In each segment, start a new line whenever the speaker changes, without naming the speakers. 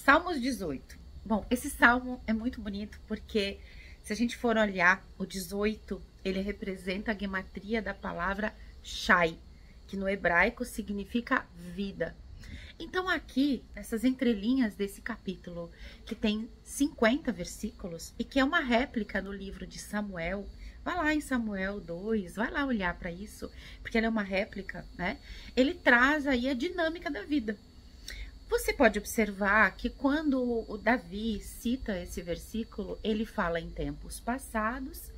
Salmos 18. Bom, esse salmo é muito bonito porque se a gente for olhar o 18, ele representa a gematria da palavra Shai, que no hebraico significa vida. Então aqui, nessas entrelinhas desse capítulo, que tem 50 versículos e que é uma réplica no livro de Samuel, vai lá em Samuel 2, vai lá olhar para isso, porque ela é uma réplica, né? Ele traz aí a dinâmica da vida. Você pode observar que quando o Davi cita esse versículo, ele fala em tempos passados,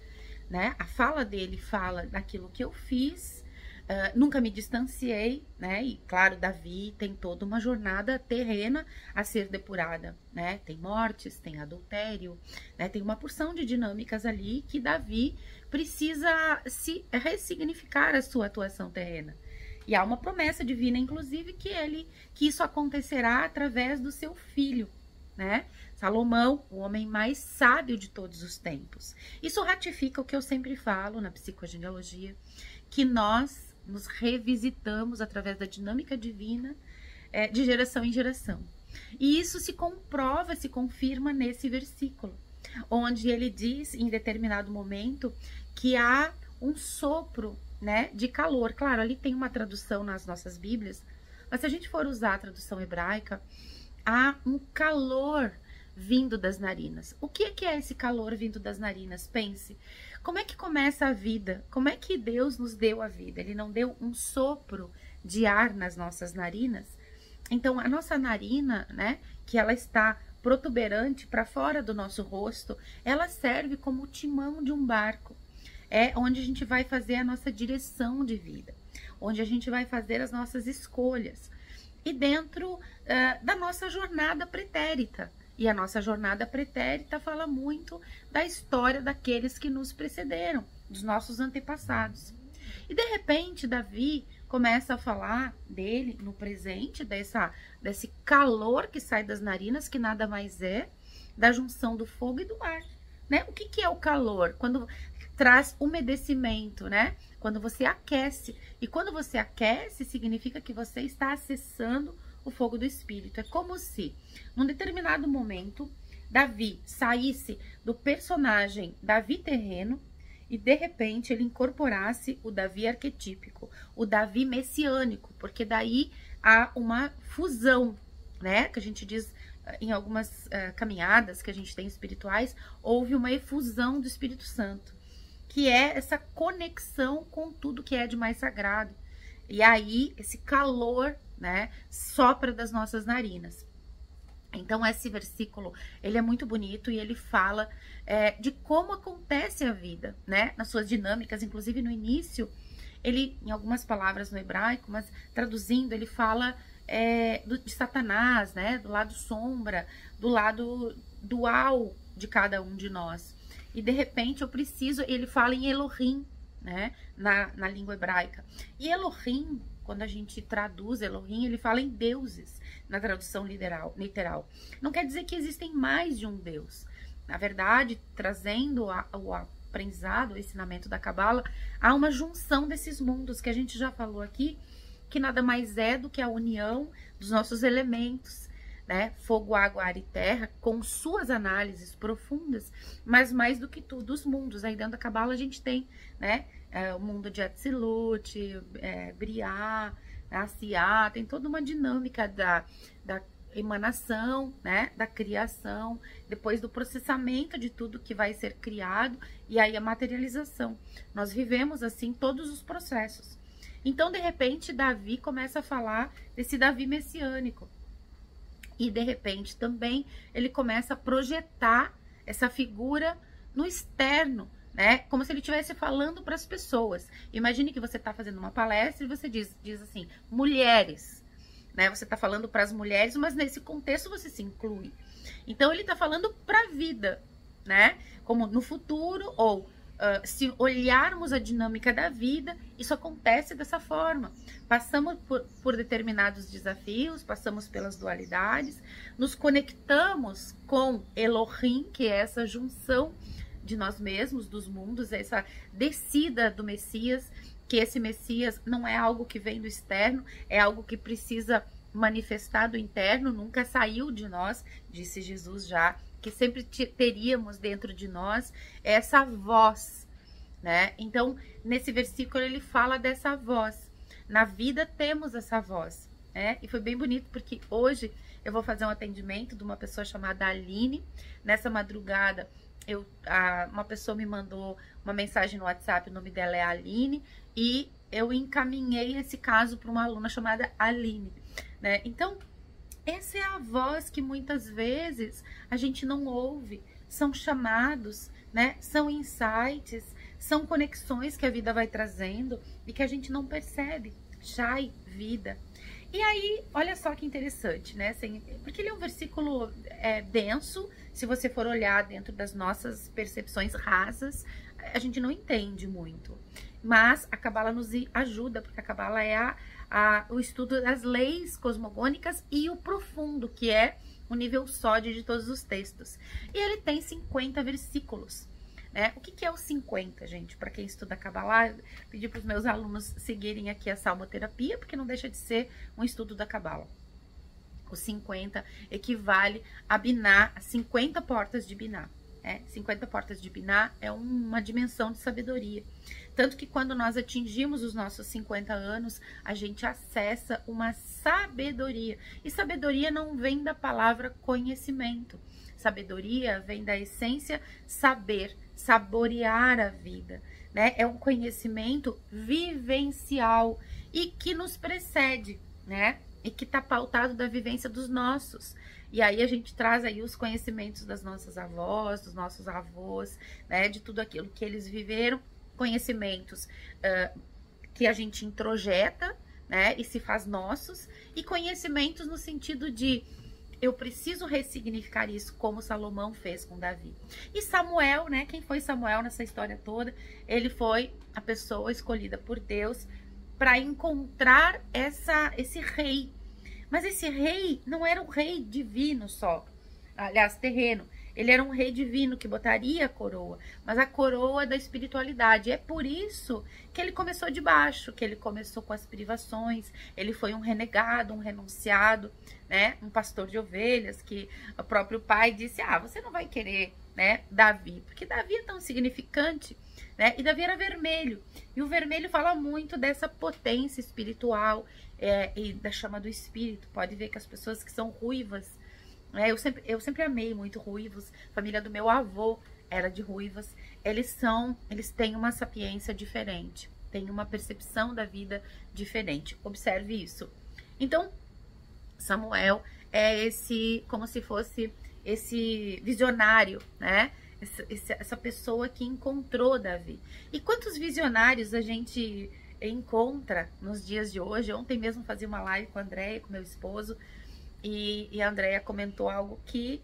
né? A fala dele fala daquilo que eu fiz, nunca me distanciei, né? E claro, Davi tem toda uma jornada terrena a ser depurada, né? Tem mortes, tem adultério, né? Tem uma porção de dinâmicas ali que Davi precisa se ressignificar a sua atuação terrena. E há uma promessa divina, inclusive, que isso acontecerá através do seu filho, né? Salomão, o homem mais sábio de todos os tempos. Isso ratifica o que eu sempre falo na psicogenealogia, que nós nos revisitamos através da dinâmica divina de geração em geração. E isso se comprova, se confirma nesse versículo, onde ele diz, em determinado momento, que há um sopro, né, de calor. Claro, ali tem uma tradução nas nossas Bíblias, mas se a gente for usar a tradução hebraica, há um calor vindo das narinas. O que é esse calor vindo das narinas? Pense, como é que começa a vida? Como é que Deus nos deu a vida? Ele não deu um sopro de ar nas nossas narinas? Então, a nossa narina, né, que ela está protuberante para fora do nosso rosto, ela serve como o timão de um barco. É onde a gente vai fazer a nossa direção de vida, onde a gente vai fazer as nossas escolhas. E dentro da nossa jornada pretérita. E a nossa jornada pretérita fala muito da história daqueles que nos precederam, dos nossos antepassados. E de repente, Davi começa a falar dele no presente, desse calor que sai das narinas, que nada mais é da junção do fogo e do ar. Né? O que é o calor? Quando traz umedecimento, né? Quando você aquece. E quando você aquece, significa que você está acessando o fogo do Espírito. É como se, num determinado momento, Davi saísse do personagem Davi terreno e, de repente, ele incorporasse o Davi arquetípico, o Davi messiânico, porque daí há uma fusão, né? Que a gente diz em algumas caminhadas que a gente tem espirituais, houve uma efusão do Espírito Santo, que é essa conexão com tudo que é de mais sagrado. E aí, esse calor, né, sopra das nossas narinas. Então, esse versículo, ele é muito bonito e ele fala de como acontece a vida, né, nas suas dinâmicas. Inclusive, no início, ele, em algumas palavras no hebraico, mas traduzindo, ele fala de Satanás, né, do lado sombra, do lado dual de cada um de nós. E de repente ele fala em Elohim, né, na língua hebraica. E Elohim, quando a gente traduz Elohim, ele fala em deuses, na tradução literal. Não quer dizer que existem mais de um Deus. Na verdade, trazendo o aprendizado, o ensinamento da Cabala, há uma junção desses mundos que a gente já falou aqui, que nada mais é do que a união dos nossos elementos, né? Fogo, água, ar e terra, com suas análises profundas, mas mais do que tudo, os mundos. Aí dentro da Cabala a gente tem, né, o mundo de Atzilut, Briá, Asiá, tem toda uma dinâmica da emanação, né, da criação, depois do processamento de tudo que vai ser criado, e aí a materialização. Nós vivemos assim todos os processos. Então, de repente, Davi começa a falar desse Davi messiânico. E, de repente, também ele começa a projetar essa figura no externo, né? Como se ele estivesse falando para as pessoas. Imagine que você está fazendo uma palestra e você diz assim, mulheres, né? Você está falando para as mulheres, mas nesse contexto você se inclui. Então, ele está falando para a vida, né? Como no futuro, ou se olharmos a dinâmica da vida, isso acontece dessa forma. Passamos por determinados desafios, passamos pelas dualidades, nos conectamos com Elohim, que é essa junção de nós mesmos, dos mundos, essa descida do Messias, que esse Messias não é algo que vem do externo, é algo que precisa manifestado interno, nunca saiu de nós, disse Jesus já, que sempre teríamos dentro de nós essa voz, né? Então, nesse versículo ele fala dessa voz. Na vida temos essa voz, né? E foi bem bonito porque hoje eu vou fazer um atendimento de uma pessoa chamada Aline. Nessa madrugada, uma pessoa me mandou uma mensagem no WhatsApp, o nome dela é Aline, e eu encaminhei esse caso para uma aluna chamada Aline, né? Então, essa é a voz que muitas vezes a gente não ouve. São chamados, né? São insights, são conexões que a vida vai trazendo e que a gente não percebe. Shai, vida. E aí, olha só que interessante, né? Porque ele é um versículo denso. Se você for olhar dentro das nossas percepções rasas, a gente não entende muito. Mas a Cabala nos ajuda, porque a Cabala é o estudo das leis cosmogônicas e o profundo, que é o nível sódio de todos os textos. E ele tem 50 versículos, né? O que é o 50, gente? Para quem estuda Cabala, pedi para os meus alunos seguirem aqui a salmoterapia, porque não deixa de ser um estudo da Cabala. O 50 equivale a Biná, a 50 portas de Biná. 50 portas de Biná é uma dimensão de sabedoria. Tanto que quando nós atingimos os nossos 50 anos, a gente acessa uma sabedoria. E sabedoria não vem da palavra conhecimento. Sabedoria vem da essência saber, saborear a vida, né? É um conhecimento vivencial e que nos precede, né? E que está pautado da vivência dos nossos. E aí a gente traz aí os conhecimentos das nossas avós, dos nossos avós, né? De tudo aquilo que eles viveram, conhecimentos que a gente introjeta, né? E se faz nossos, e conhecimentos no sentido de eu preciso ressignificar isso, como Salomão fez com Davi. E Samuel, né? Quem foi Samuel nessa história toda? Ele foi a pessoa escolhida por Deus para encontrar esse rei. Mas esse rei não era um rei divino só, aliás, terreno. Ele era um rei divino que botaria a coroa, mas a coroa da espiritualidade. É por isso que ele começou de baixo, que ele começou com as privações. Ele foi um renegado, um renunciado, né? Um pastor de ovelhas, que o próprio pai disse, você não vai querer, né, Davi, porque Davi é tão significante, né? E Davi era vermelho. E o vermelho fala muito dessa potência espiritual e da chama do espírito. Pode ver que as pessoas que são ruivas, eu sempre amei muito ruivos. A família do meu avô era de ruivas. Eles têm uma sapiência diferente, têm uma percepção da vida diferente. Observe isso. Então, Samuel é como se fosse esse visionário, né? Essa pessoa que encontrou Davi. E quantos visionários a gente encontra nos dias de hoje? Ontem mesmo fazia uma live com a Andréia, com meu esposo, e a Andréia comentou algo que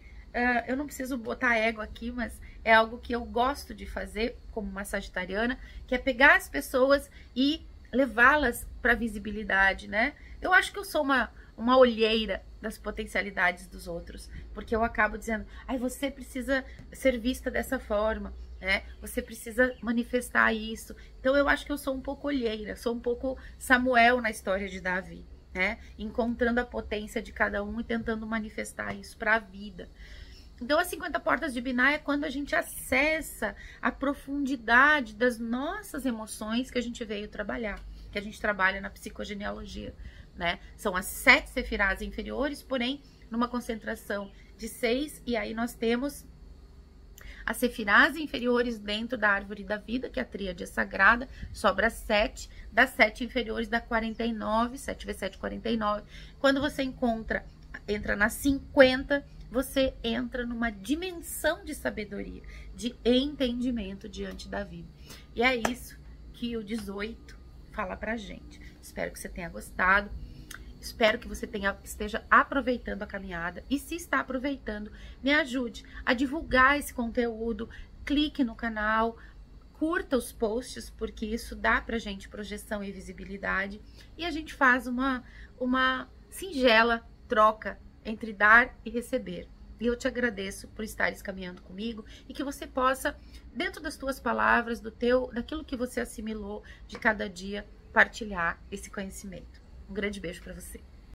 eu não preciso botar ego aqui, mas é algo que eu gosto de fazer como uma sagitariana, que é pegar as pessoas e levá-las para a visibilidade, né? Eu acho que eu sou uma olheira das potencialidades dos outros, porque eu acabo dizendo, você precisa ser vista dessa forma, né? Você precisa manifestar isso. Então eu acho que eu sou um pouco olheira, sou um pouco Samuel na história de Davi, né? Encontrando a potência de cada um e tentando manifestar isso para a vida. Então, as 50 portas de Biná é quando a gente acessa a profundidade das nossas emoções que a gente veio trabalhar, que a gente trabalha na psicogenealogia, né? São as 7 sefirás inferiores, porém, numa concentração de 6, e aí nós temos as sefirás inferiores dentro da árvore da vida, que é a tríade sagrada, sobra 7, das 7 inferiores dá 49, 7 vezes 7, 49. Quando você entra nas 50, você entra numa dimensão de sabedoria, de entendimento diante da vida. E é isso que o 18 fala pra gente. Espero que você tenha gostado. Espero que você esteja aproveitando a caminhada. E se está aproveitando, me ajude a divulgar esse conteúdo. Clique no canal, curta os posts, porque isso dá pra gente projeção e visibilidade. E a gente faz uma singela troca entre dar e receber. E eu te agradeço por estares caminhando comigo e que você possa, dentro das tuas palavras, daquilo que você assimilou de cada dia, partilhar esse conhecimento. Um grande beijo para você.